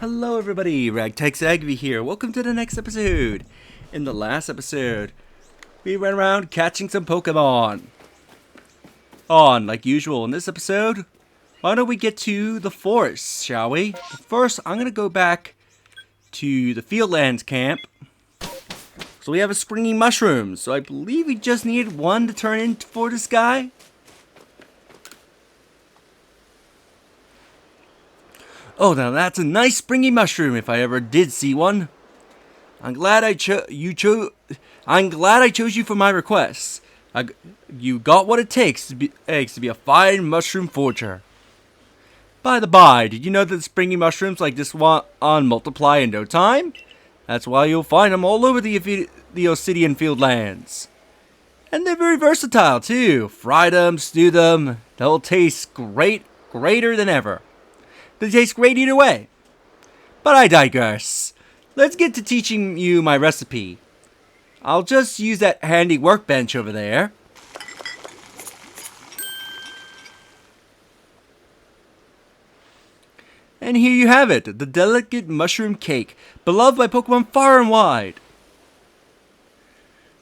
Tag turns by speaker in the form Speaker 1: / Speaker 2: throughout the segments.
Speaker 1: Hello everybody, Ragtag Sagvy here. Welcome to the next episode. In the last episode, we went around catching some Pokemon. Like usual in this episode, why don't we get to the forest, shall we? But first, I'm going to go back to the Fieldlands camp. So we have a springy mushroom, so I believe we just needed one to turn in for this guy. Oh, now that's a nice springy mushroom if I ever did see one. I'm glad I chose you for my request. You got what it takes to be a fine mushroom forger. By the by, did you know that springy mushrooms like this one multiply in no time? That's why you'll find them all over the Obsidian Fieldlands. And they're very versatile too. Fry them, stew them, they'll taste greater than ever. They taste great either way. But I digress. Let's get to teaching you my recipe. I'll just use that handy workbench over there. And here you have it, the delicate mushroom cake, beloved by Pokemon far and wide.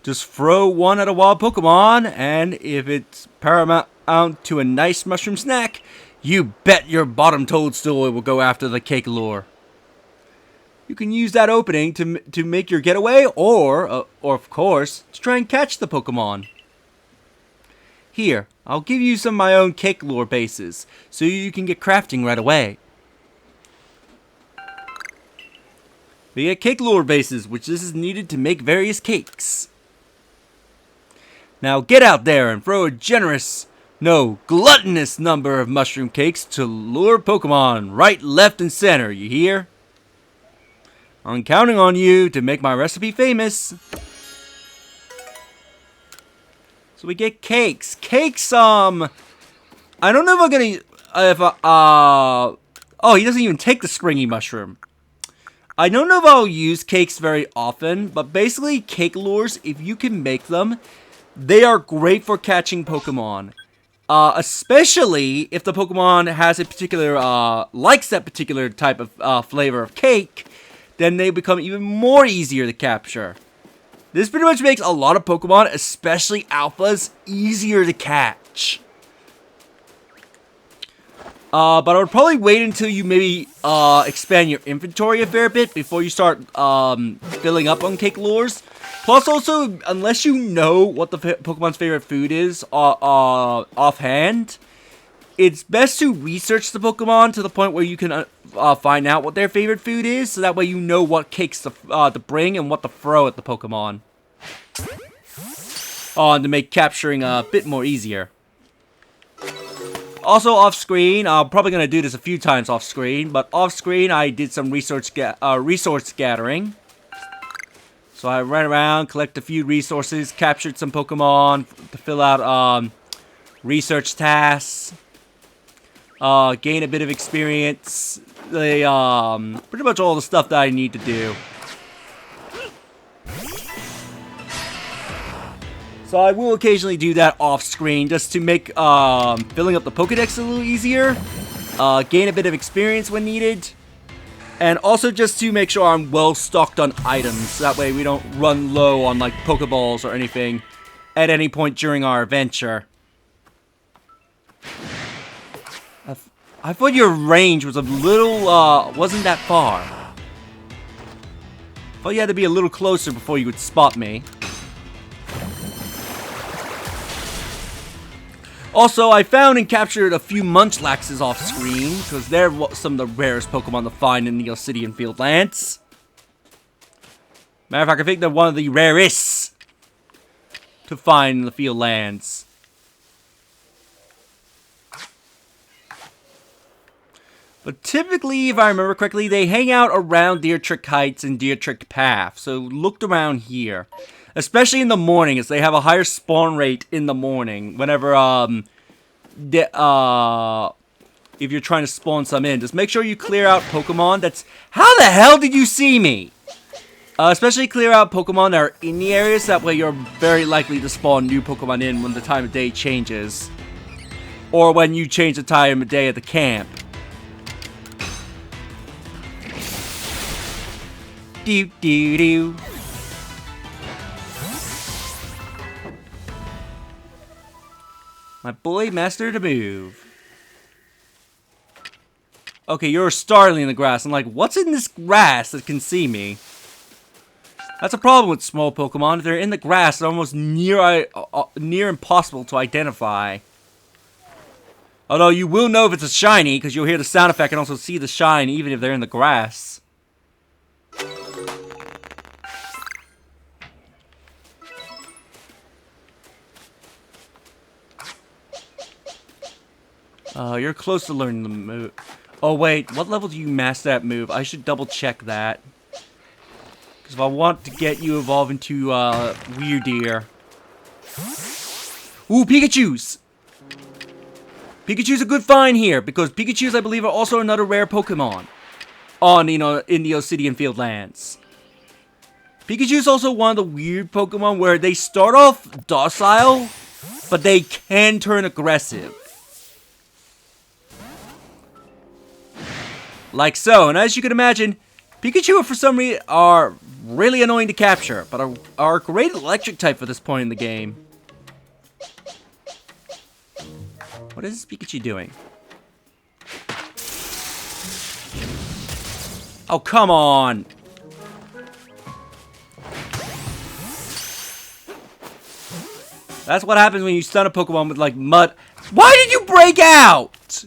Speaker 1: Just throw one at a wild Pokemon, and if it's paramount to a nice mushroom snack, you bet your bottom toadstool will go after the cake lure. You can use that opening to make your getaway, or of course, to try and catch the Pokemon. Here, I'll give you some of my own cake lure bases, so you can get crafting right away. We get cake lure bases, which this is needed to make various cakes. Now get out there and throw a gluttonous number of mushroom cakes to lure Pokemon right, left, and center, you hear? I'm counting on you to make my recipe famous. So we get cakes. Cakes, I don't know if I'm gonna, oh, he doesn't even take the springy mushroom. I don't know if I'll use cakes very often, but basically cake lures, if you can make them, they are great for catching Pokemon. Especially if the Pokemon has a particular, likes that particular type of flavor of cake, then they become even more easier to capture. This pretty much makes a lot of Pokemon, especially alphas, easier to catch. But I would probably wait until you maybe expand your inventory a fair bit before you start filling up on cake lures. Plus, also, unless you know what the Pokemon's favorite food is offhand, it's best to research the Pokemon to the point where you can find out what their favorite food is, so that way you know what cakes to bring and what to throw at the Pokemon. To make capturing a bit more easier. Also off-screen, I'm probably going to do this a few times off-screen, but off-screen I did some resource gathering. So I ran around, collected a few resources, captured some Pokemon to fill out research tasks, gain a bit of experience, pretty much all the stuff that I need to do. So I will occasionally do that off screen just to make filling up the Pokedex a little easier, gain a bit of experience when needed, and also just to make sure I'm well stocked on items. That way we don't run low on like Pokeballs or anything at any point during our adventure. I thought your range was a little, wasn't that far. I thought you had to be a little closer before you would spot me. Also, I found and captured a few Munchlaxes off screen, because they're some of the rarest Pokemon to find in the Obsidian Fieldlands. Matter of fact, I think they're one of the rarest to find in the Fieldlands. But typically, if I remember correctly, they hang out around Deer Trick Heights and Deer Trick Path, so look around here. Especially in the morning, as they have a higher spawn rate in the morning. Whenever, if you're trying to spawn some in, just make sure you clear out Pokemon that's... How the hell did you see me? Especially clear out Pokemon that are in the areas, that way you're very likely to spawn new Pokemon in when the time of day changes. Or when you change the time of day at the camp. do do do. My boy mastered a move. Okay, you're startling in the grass. I'm like, what's in this grass that can see me? That's a problem with small Pokemon. If they're in the grass, they're almost near impossible to identify. Although you will know if it's a shiny, because you'll hear the sound effect and also see the shine, even if they're in the grass. You're close to learning the move. Oh wait, what level do you master that move? I should double check that. Because if I want to get you evolve into Weirdeer. Ooh, Pikachu's! Pikachu's a good find here, because Pikachu's, I believe, are also another rare Pokemon on, in the Obsidian Field lands. Pikachu's also one of the weird Pokemon where they start off docile, but they can turn aggressive. Like so, and as you can imagine, Pikachu for some reason are really annoying to capture, but are a great electric type for this point in the game. What is this Pikachu doing? Oh, come on! That's what happens when you stun a Pokemon with, like, mud. Why did you break out?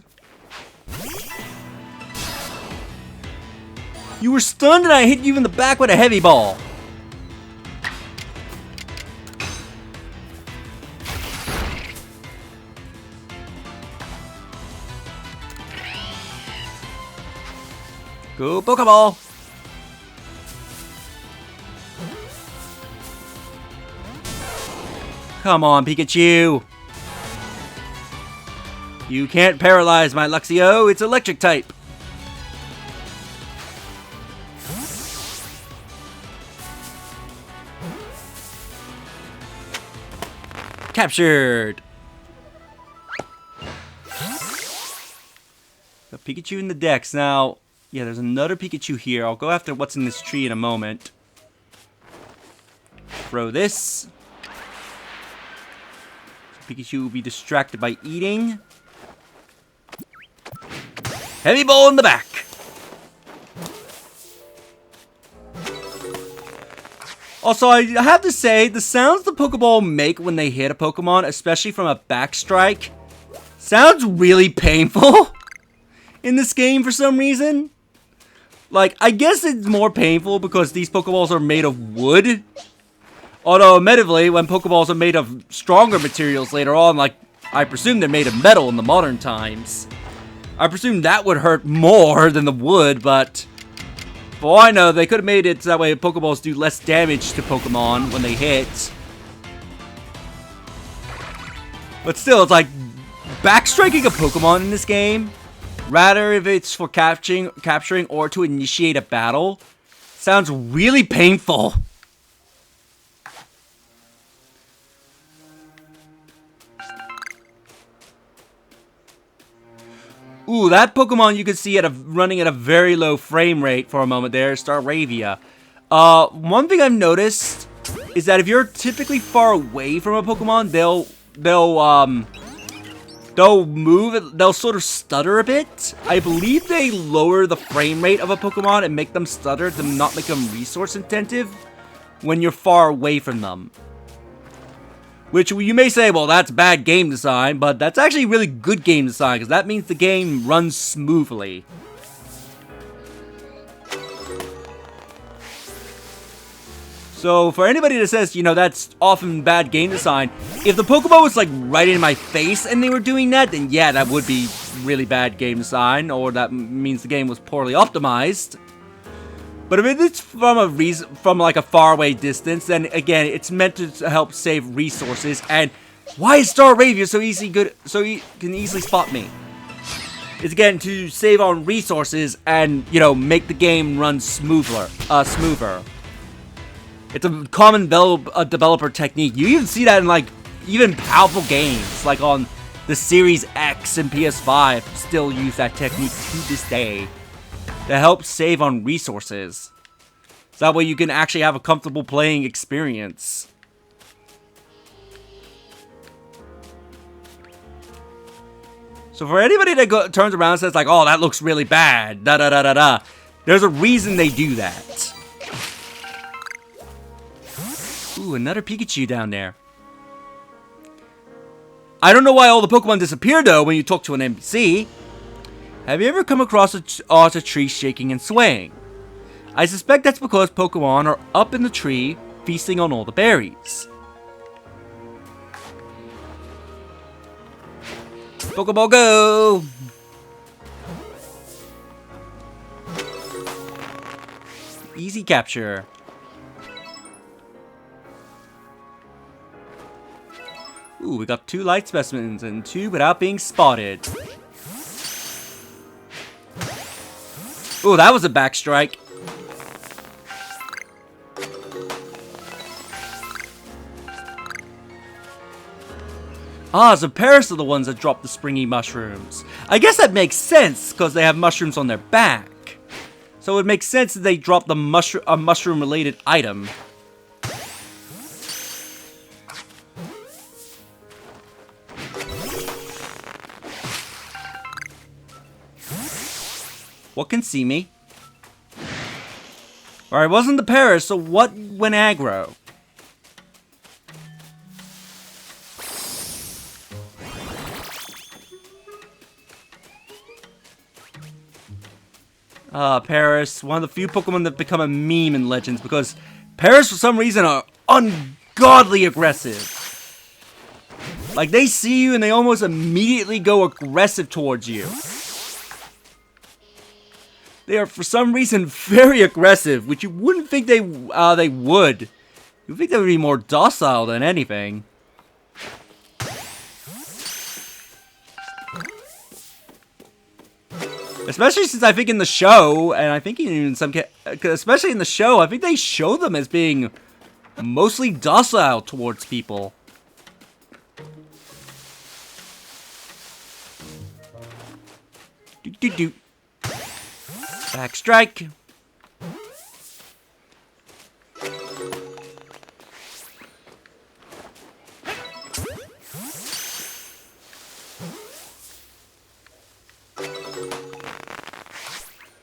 Speaker 1: You were stunned and I hit you in the back with a heavy ball. Go Pokeball! Come on, Pikachu! You can't paralyze my Luxio, it's electric type! Captured! Got Pikachu in the decks. Now, yeah, there's another Pikachu here. I'll go after what's in this tree in a moment. Throw this. Pikachu will be distracted by eating. Heavy ball in the back. Also, I have to say, the sounds the Pokeball make when they hit a Pokemon, especially from a backstrike, sounds really painful in this game for some reason. Like, I guess it's more painful because these Pokeballs are made of wood. Although, admittedly, when Pokeballs are made of stronger materials later on, like, I presume they're made of metal in the modern times. I presume that would hurt more than the wood, but for all I know, they could have made it so that way Pokeballs do less damage to Pokemon when they hit. But still, it's like, backstriking a Pokemon in this game, rather if it's for capturing or to initiate a battle, sounds really painful. Ooh, that Pokemon you can see running at a very low frame rate for a moment there, Staravia. One thing I've noticed is that if you're typically far away from a Pokemon, they'll sort of stutter a bit. I believe they lower the frame rate of a Pokemon and make them stutter to not make them resource intensive when you're far away from them. Which you may say, well, that's bad game design, but that's actually really good game design, because that means the game runs smoothly. So, for anybody that says, that's often bad game design, if the Pokemon was, like, right in my face and they were doing that, then yeah, that would be really bad game design, or that means the game was poorly optimized. But if it's from like a faraway distance, then again, it's meant to help save resources. And why is Staravia so he can easily spot me? It's again to save on resources and make the game run smoother. It's a common developer technique. You even see that in like even powerful games, like on the Series X and PS5. Still use that technique to this day to help save on resources. So that way you can actually have a comfortable playing experience. So for anybody that turns around and says like, oh, that looks really bad, da-da-da-da-da, there's a reason they do that. Ooh, another Pikachu down there. I don't know why all the Pokemon disappear though when you talk to an NPC. Have you ever come across a tree shaking and swaying? I suspect that's because Pokemon are up in the tree feasting on all the berries. Pokeball go! Easy capture. Ooh, we got 2 light specimens and 2 without being spotted. Ooh, that was a backstrike. Ah, so Paris are the ones that drop the springy mushrooms. I guess that makes sense, because they have mushrooms on their back. So it makes sense that they drop the mushroom-related item. What can see me? Alright, wasn't the Paris, so what went aggro? Paris, one of the few Pokemon that become a meme in Legends, because Paris, for some reason, are ungodly aggressive. Like, they see you and they almost immediately go aggressive towards you. They are, for some reason, very aggressive, which you wouldn't think they would. You'd think they would be more docile than anything. Especially since I think in the show, and I think even in some especially in the show, I think they show them as being mostly docile towards people. Do. Back strike.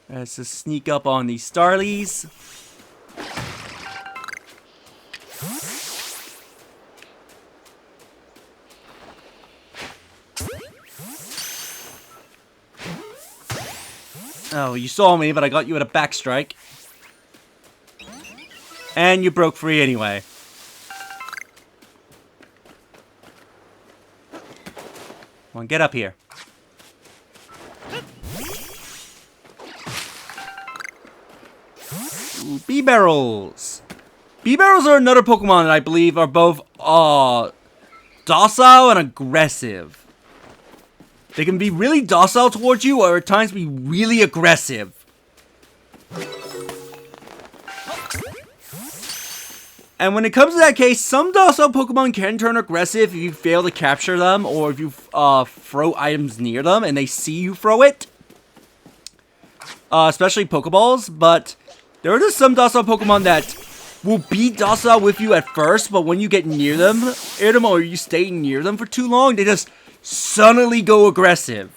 Speaker 1: Let's just sneak up on these Starlies. Oh, you saw me, but I got you at a backstrike. And you broke free anyway. Come on, get up here. Ooh, B-Barrels. B-Barrels are another Pokemon that I believe are both docile and aggressive. They can be really docile towards you, or at times be really aggressive. And when it comes to that case, some docile Pokemon can turn aggressive if you fail to capture them, or if you throw items near them and they see you throw it. Especially Pokeballs, but there are just some docile Pokemon that will be docile with you at first, but when you get near them, or you stay near them for too long, they just suddenly go aggressive.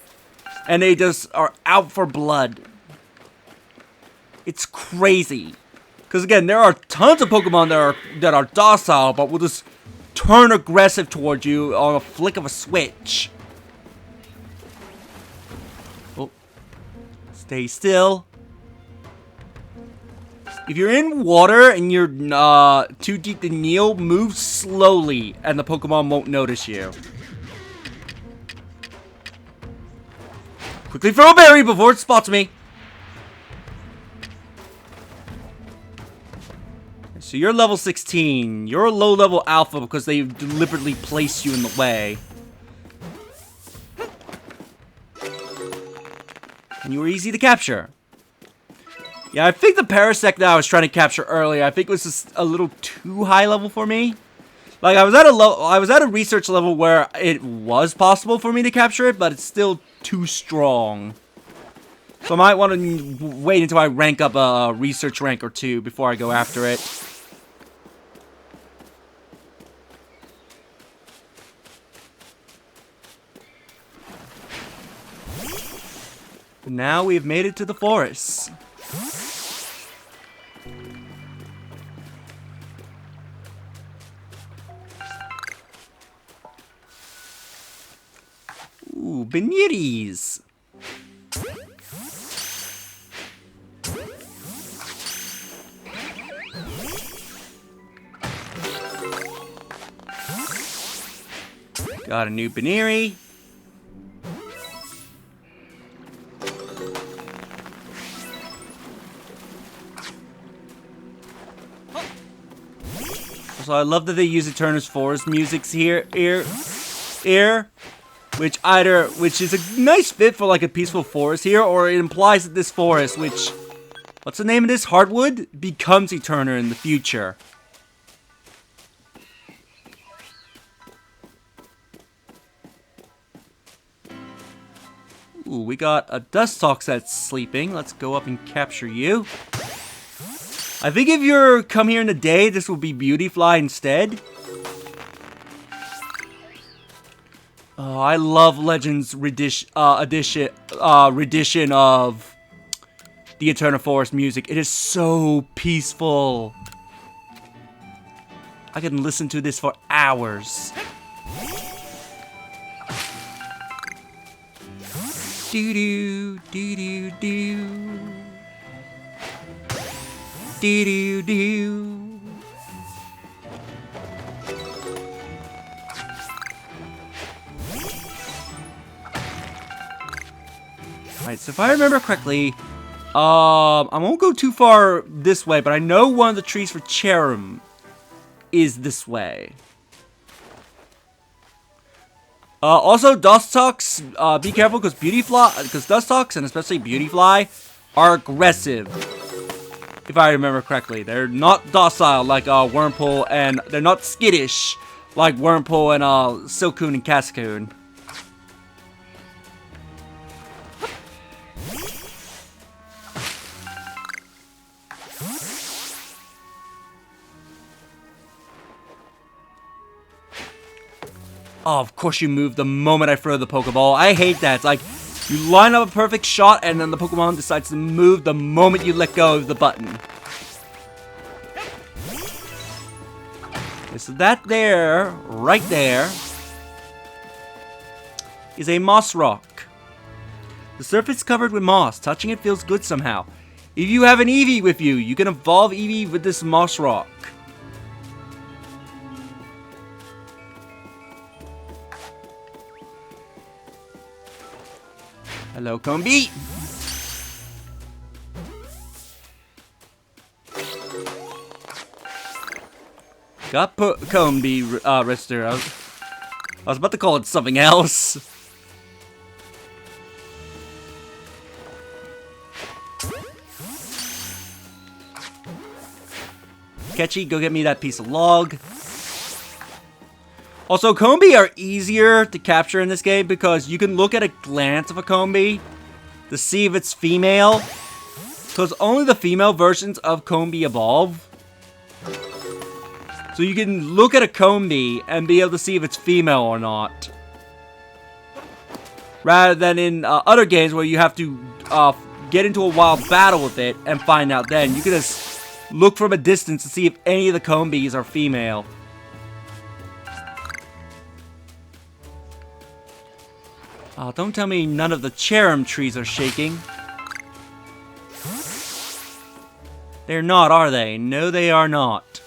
Speaker 1: And they just are out for blood. It's crazy. Because again, there are tons of Pokemon that are docile, but will just turn aggressive towards you on a flick of a switch. Oh. Stay still. If you're in water and you're too deep to kneel, move slowly and the Pokemon won't notice you. Quickly throw a berry before it spots me. So you're level 16. You're a low-level alpha because they deliberately placed you in the way. And you were easy to capture. Yeah, I think the Parasect that I was trying to capture earlier, I think it was just a little too high level for me. Like, I was at a research level where it was possible for me to capture it, but it's still too strong. So I might want to wait until I rank up a research rank or two before I go after it. Now we've made it to the forest. Ooh, Benitez. Got a new Beniri. So I love that they use Eterna's Forest music here, which is a nice fit for like a peaceful forest here, or it implies that this forest, which, what's the name of this? Heartwood, becomes Eterna in the future. Ooh, we got a Dustox that's sleeping. Let's go up and capture you. I think if you're come here in the day, this will be Beautyfly instead. Oh, I love Legends rendition of the Eterna Forest music. It is so peaceful. I can listen to this for hours. Do do do do do. Do do do. Alright, so if I remember correctly, I won't go too far this way, but I know one of the trees for Cherim is this way. Also, Dustox, be careful because Dustox and especially Beautyfly are aggressive. If I remember correctly, they're not docile like Wurmple, and they're not skittish like Wurmple and Silcoon and Cascoon. Oh, of course you move the moment I throw the Pokeball. I hate that. It's like, you line up a perfect shot, and then the Pokemon decides to move the moment you let go of the button. Okay, so that there, right there, is a moss rock. The surface covered with moss. Touching it feels good somehow. If you have an Eevee with you, you can evolve Eevee with this moss rock. Hello, Combi. Got Combi, Rister. I was about to call it something else. Catchy, go get me that piece of log. Also, Combi are easier to capture in this game because you can look at a glance of a Combi to see if it's female. Because only the female versions of Combi evolve. So you can look at a Combi and be able to see if it's female or not. Rather than in other games where you have to get into a wild battle with it and find out then. You can just look from a distance to see if any of the Combis are female. Oh, don't tell me none of the Cherim trees are shaking. They're not, are they? No, they are not.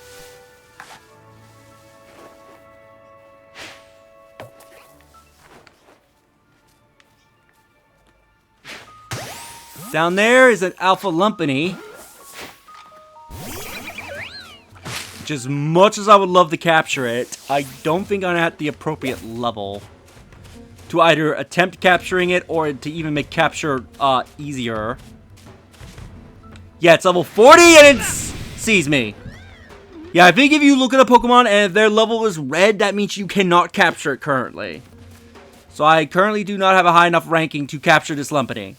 Speaker 1: Down there is an Alpha Lumpini. Which, as much as I would love to capture it, I don't think I'm at the appropriate level to either attempt capturing it or to even make capture easier. Yeah, it's level 40 and it sees me. Yeah, I think if you look at a Pokemon and if their level is red, that means you cannot capture it currently. So I currently do not have a high enough ranking to capture this Lumpini.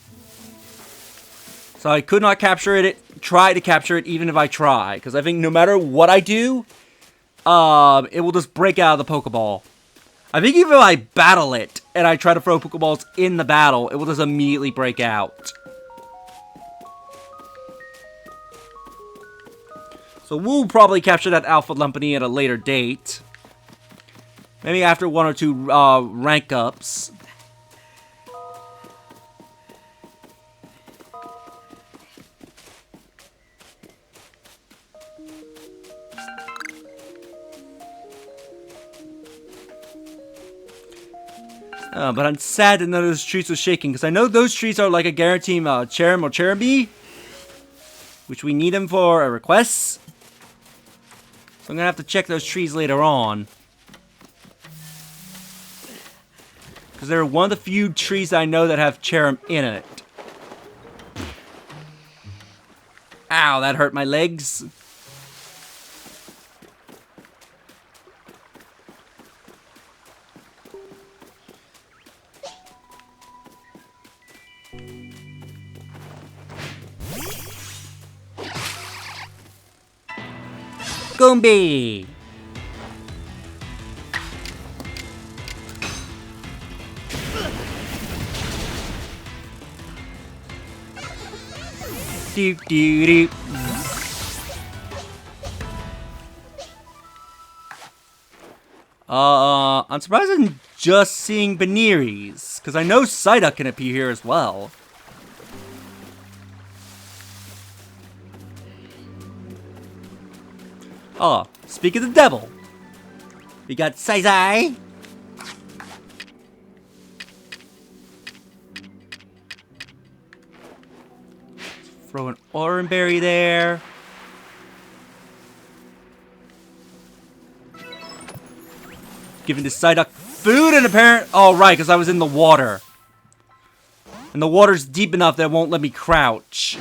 Speaker 1: So I could not capture it, try to capture it even if I try. Because I think no matter what I do, it will just break out of the Pokeball. I think even if I battle it and I try to throw Pokeballs in the battle, it will just immediately break out. So we'll probably capture that Alpha Lumpini at a later date. Maybe after 1 or 2 rank ups. But I'm sad that none of those trees are shaking, because I know those trees are like a guaranteed Cherim or Cherubi, which we need them for a request. So I'm going to have to check those trees later on. Because they're one of the few trees that I know that have Cherim in it. Ow, that hurt my legs. Gumby! Do do do. I'm surprised I'm just seeing Beneries, because I know Psyduck can appear here as well. Oh, speak of the devil. We got Sai. Throw an Orange Berry there. Giving the Psyduck food and apparent. Oh, right, because I was in the water. And the water's deep enough that it won't let me crouch.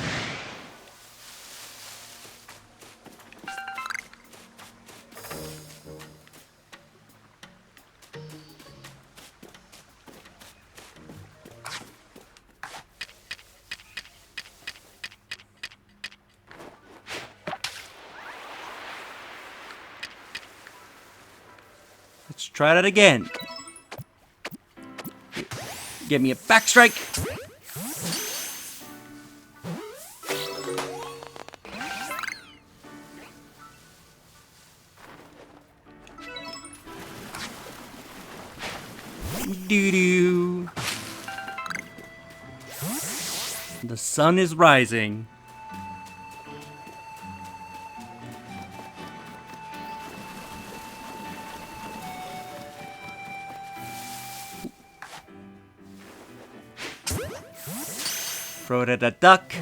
Speaker 1: Let's try that again. Give me a back strike. Doo-doo. The sun is rising. Throw it at a duck.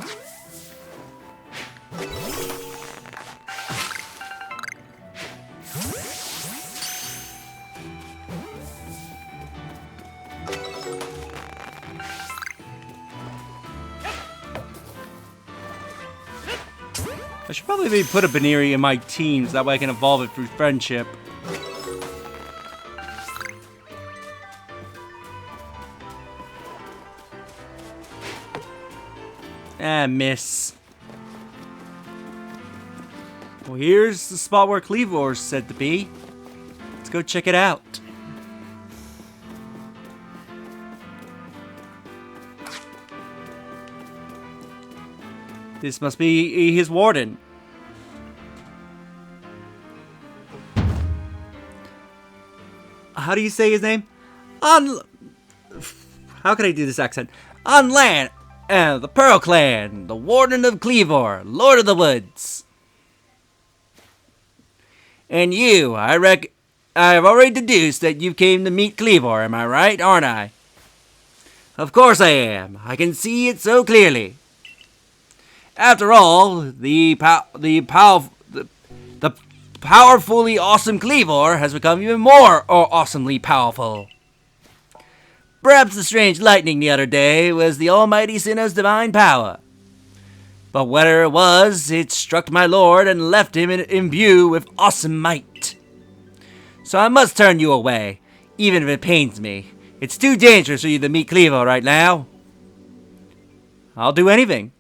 Speaker 1: I should probably maybe put a Baneri in my teams, that way I can evolve it through friendship. Ah, miss. Well, here's the spot where Kleavor's said to be. Let's go check it out. This must be his warden. How do you say his name? How can I do this accent? On land, the Pearl Clan, the Warden of Kleavor, Lord of the Woods. And you, I have already deduced that you came to meet Kleavor, am I right, aren't I? Of course I am. I can see it so clearly. After all, the powerfully awesome Kleavor has become even more awesomely powerful. Perhaps the strange lightning the other day was the almighty Sinnoh's divine power. But whatever it was, it struck my lord and left him imbued with awesome might. So I must turn you away, even if it pains me. It's too dangerous for you to meet Kleavor right now. I'll do anything.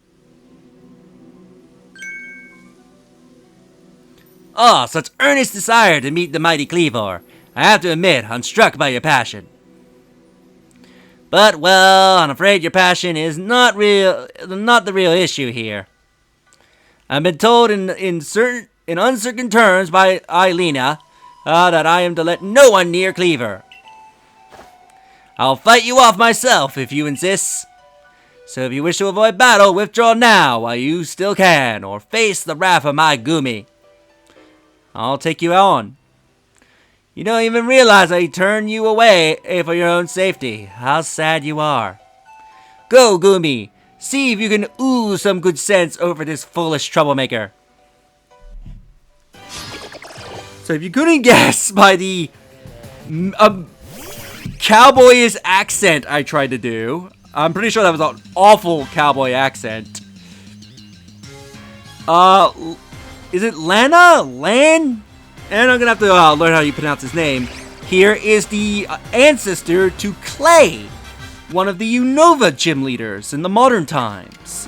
Speaker 1: Oh, such earnest desire to meet the mighty Kleavor. I have to admit, I'm struck by your passion. But, well, I'm afraid your passion is not the real issue here. I've been told in uncertain terms by Eilina that I am to let no one near Kleavor. I'll fight you off myself if you insist. So if you wish to avoid battle, withdraw now while you still can, or face the wrath of my Gumi. I'll take you on. You don't even realize I turned you away for your own safety. How sad you are. Go, Gumi. See if you can ooze some good sense over this foolish troublemaker. So if you couldn't guess by the cowboyish accent I tried to do, I'm pretty sure that was an awful cowboy accent. Is it Lana? Lan? And I'm gonna have to learn how you pronounce his name. Here is the ancestor to Clay, one of the Unova gym leaders in the modern times.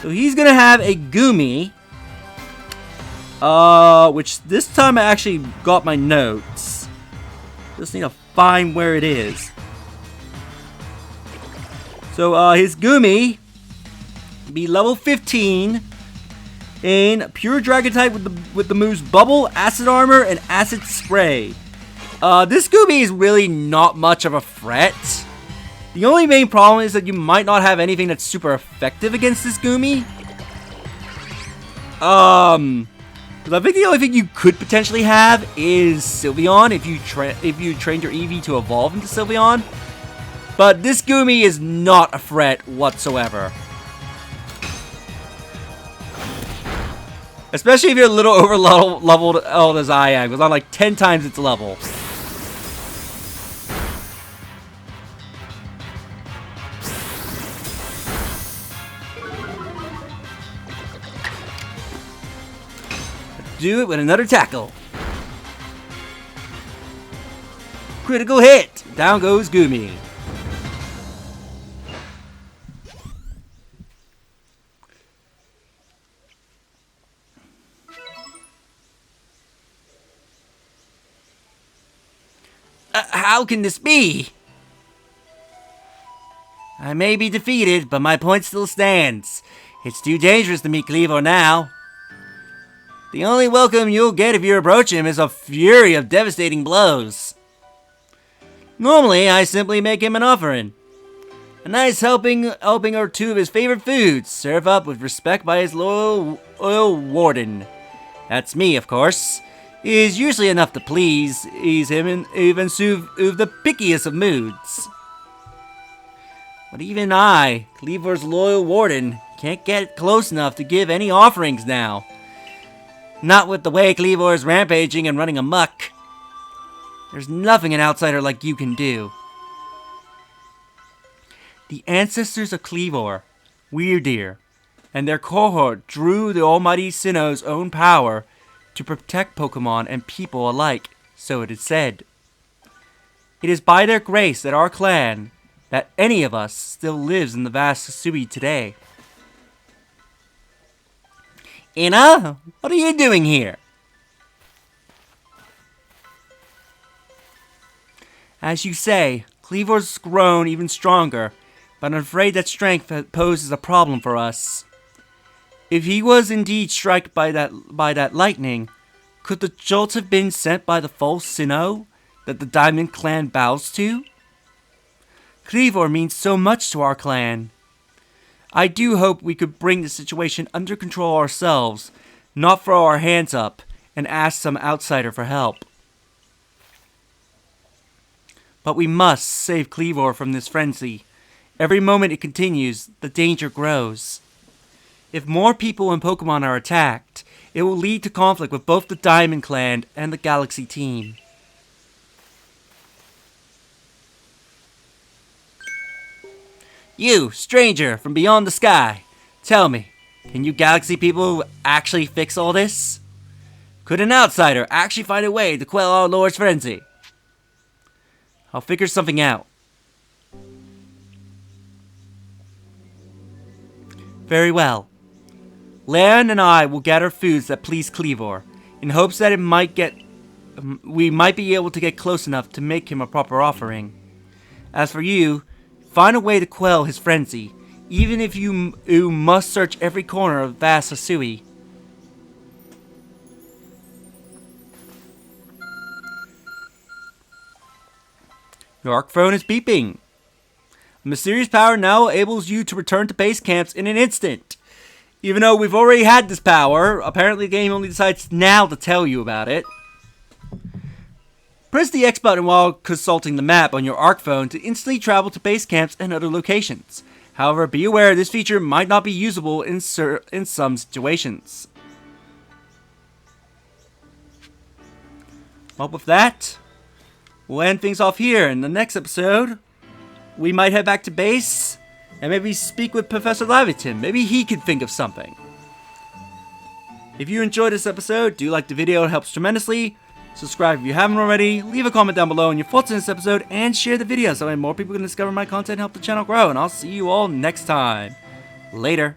Speaker 1: So he's gonna have a Gumi. Which this time I actually got my notes. Just need to find where it is. So his Gumi be level 15 in pure dragon type with the moves Bubble, Acid Armor, and Acid Spray. This Gumi is really not much of a threat. The only main problem is that you might not have anything that's super effective against this Gumi. Because I think the only thing you could potentially have is Sylveon if you trained your Eevee to evolve into Sylveon. But this Gumi is not a threat whatsoever. Especially if you're a little over leveled as I am, because I'm like 10 times its level. Do it with another tackle. Critical hit. Down goes Gumi. How can this be? I may be defeated, but my point still stands. It's too dangerous to meet Kleavor now. The only welcome you'll get if you approach him is a fury of devastating blows. Normally, I simply make him an offering. A nice helping or two of his favorite foods, served up with respect by his loyal warden. That's me, of course. Is usually enough to please him and even soothe the pickiest of moods. But even I, Kleavor's loyal warden, can't get close enough to give any offerings now. Not with the way Kleavor is rampaging and running amok. There's nothing an outsider like you can do. The ancestors of Kleavor, Weirdeer, and their cohort drew the almighty Sinnoh's own power to protect Pokemon and people alike, so it is said. It is by their grace that our clan, that any of us, still lives in the vast Hisui today. Ina, what are you doing here? As you say, Kleavor's grown even stronger, but I'm afraid that strength poses a problem for us. If he was indeed struck by that lightning, could the jolt have been sent by the false Sinnoh that the Diamond Clan bows to? Kleavor means so much to our clan. I do hope we could bring the situation under control ourselves, not throw our hands up and ask some outsider for help. But we must save Kleavor from this frenzy. Every moment it continues, the danger grows. If more people and Pokemon are attacked, it will lead to conflict with both the Diamond Clan and the Galaxy team. You, stranger from beyond the sky, tell me, can you Galaxy people actually fix all this? Could an outsider actually find a way to quell our Lord's frenzy? I'll figure something out. Very well. Lan and I will gather foods that please Kleavor, in hopes that we might be able to get close enough to make him a proper offering. As for you, find a way to quell his frenzy, even if you must search every corner of vast Hisui. Your arc phone is beeping. A mysterious power now enables you to return to base camps in an instant. Even though we've already had this power, apparently the game only decides now to tell you about it. Press the X button while consulting the map on your arc phone to instantly travel to base camps and other locations. However, be aware this feature might not be usable in some situations. Well, with that, we'll end things off here. In the next episode, we might head back to base and maybe speak with Professor Laviton. Maybe he could think of something. If you enjoyed this episode, do like the video, it helps tremendously. Subscribe if you haven't already, leave a comment down below on your thoughts on this episode, and share the video so that more people can discover my content and help the channel grow. And I'll see you all next time. Later.